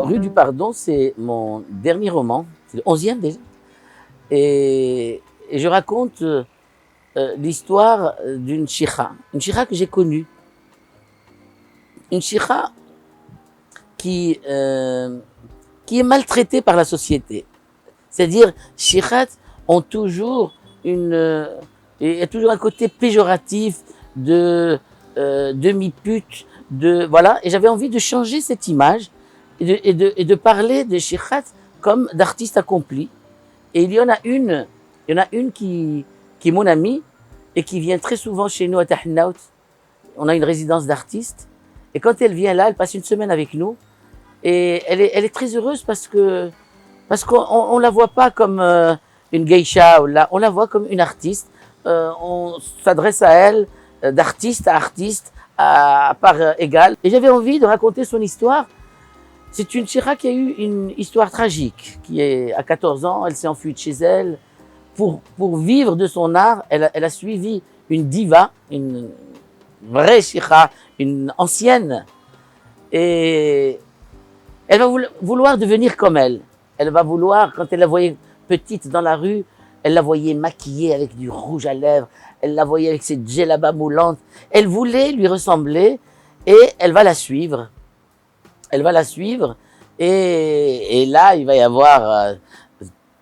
Rue du Pardon, c'est mon dernier roman, c'est le 11e déjà. Et je raconte l'histoire d'une chikha que j'ai connue. Une chikha qui, qui est maltraitée par la société. C'est-à-dire, chikhats ont toujours il y a toujours un côté péjoratif de demi-pute, voilà. Et j'avais envie de changer cette image et de parler des chikhats comme d'artistes accomplis. Et il y en a une qui est mon amie et qui vient très souvent chez nous à Tahennaout. On a une résidence d'artistes. Et quand elle vient là, elle passe une semaine avec nous. Et elle est très heureuse parce qu'on la voit pas comme une geisha, on la voit comme une artiste. On s'adresse à elle d'artiste à artiste, à part égale. Et j'avais envie de raconter son histoire. C'est une chikha qui a eu une histoire tragique, qui est à 14 ans, elle s'est enfuie de chez elle. Pour vivre de son art, elle a suivi une diva, une vraie chikha, une ancienne. Et elle va vouloir devenir comme elle. Elle va vouloir, quand elle la voyait petite dans la rue, elle la voyait maquillée avec du rouge à lèvres, elle la voyait avec ses djellabas moulantes. Elle voulait lui ressembler et elle va la suivre. Elle va la suivre et là, il va y avoir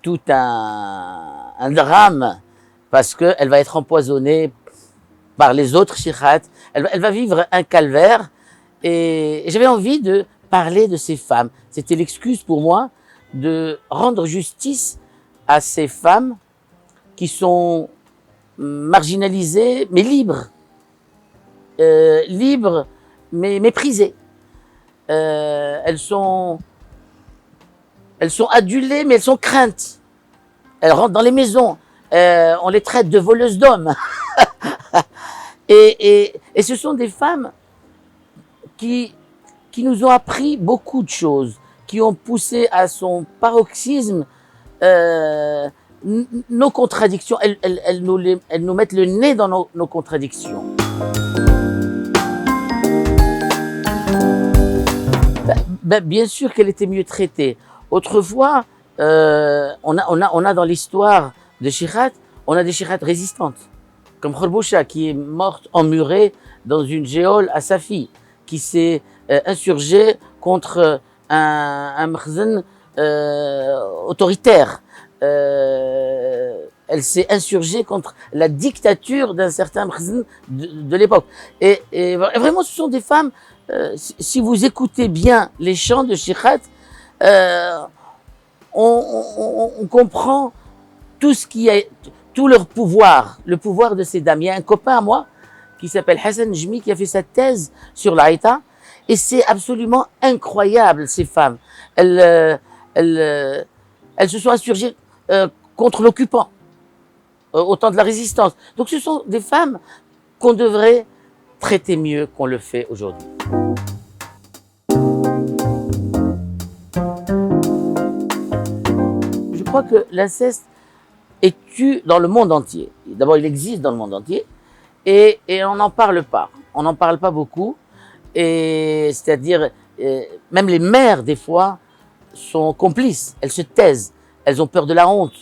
tout un drame parce qu'elle va être empoisonnée par les autres chikhats. Elle va vivre un calvaire et j'avais envie de parler de ces femmes. C'était l'excuse pour moi de rendre justice à ces femmes qui sont marginalisées mais libres. Libres mais méprisées. Elles sont adulées, mais elles sont craintes. Elles rentrent dans les maisons. On les traite de voleuses d'hommes. et ce sont des femmes qui nous ont appris beaucoup de choses, qui ont poussé à son paroxysme nos contradictions. Elles nous mettent le nez dans nos contradictions. Bien sûr qu'elle était mieux traitée. Autrefois, on a dans l'histoire de chikhats, on a des chikhats résistantes, comme Khorboucha qui est morte emmurée dans une géole à Safi, qui s'est insurgée contre un mkhzen autoritaire. Elle s'est insurgée contre la dictature d'un certain mkhzen de l'époque. Et vraiment, ce sont des femmes. Si vous écoutez bien les chants de chikhats, on comprend tout leur pouvoir, le pouvoir de ces dames. Il y a un copain à moi qui s'appelle Hassan Jmi qui a fait sa thèse sur l'Aïta et c'est absolument incroyable ces femmes. Elles se sont insurgées contre l'occupant au temps de la résistance. Donc ce sont des femmes qu'on devrait traiter mieux qu'on le fait aujourd'hui. Je crois que l'inceste est tu dans le monde entier. D'abord, il existe dans le monde entier et on n'en parle pas. On n'en parle pas beaucoup. Et c'est-à-dire, même les mères, des fois, sont complices. Elles se taisent. Elles ont peur de la honte.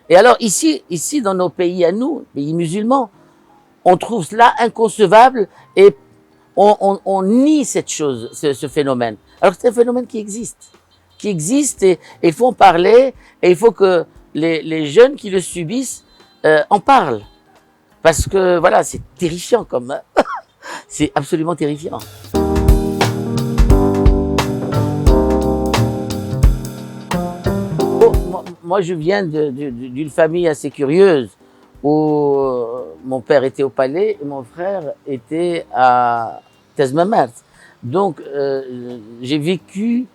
Et alors, ici dans nos pays à nous, pays musulmans, on trouve cela inconcevable et on nie cette chose, ce phénomène. Alors que c'est un phénomène qui existe et il faut en parler et il faut que les jeunes qui le subissent en parlent. Parce que voilà, c'est terrifiant comme... c'est absolument terrifiant. Bon, moi, je viens d'une famille assez curieuse où mon père était au palais et mon frère était à Tazmamart. Donc, j'ai vécu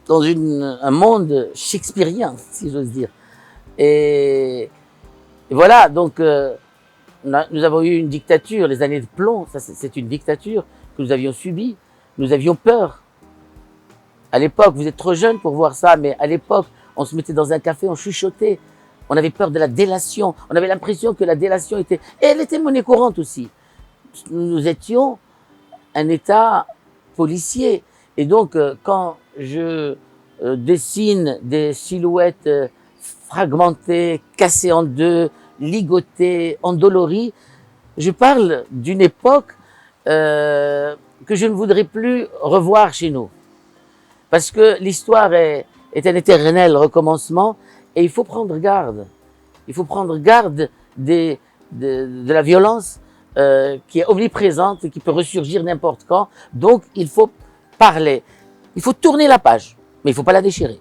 dans un monde shakespearien, si j'ose dire. Et voilà, donc nous avons eu une dictature, les années de plomb, ça c'est une dictature que nous avions subie. Nous avions peur. À l'époque, vous êtes trop jeune pour voir ça, mais à l'époque, on se mettait dans un café, on chuchotait. On avait peur de la délation. On avait l'impression que la délation était... Et elle était monnaie courante aussi. Nous étions un État policier. Et donc, quand je dessine des silhouettes fragmentées, cassées en deux, ligotées, endolories, je parle d'une époque que je ne voudrais plus revoir chez nous. Parce que l'histoire est un éternel recommencement et il faut prendre garde. Il faut prendre garde de la violence qui est omniprésente et qui peut ressurgir n'importe quand. Donc, il faut parler. Il faut tourner la page, mais il ne faut pas la déchirer.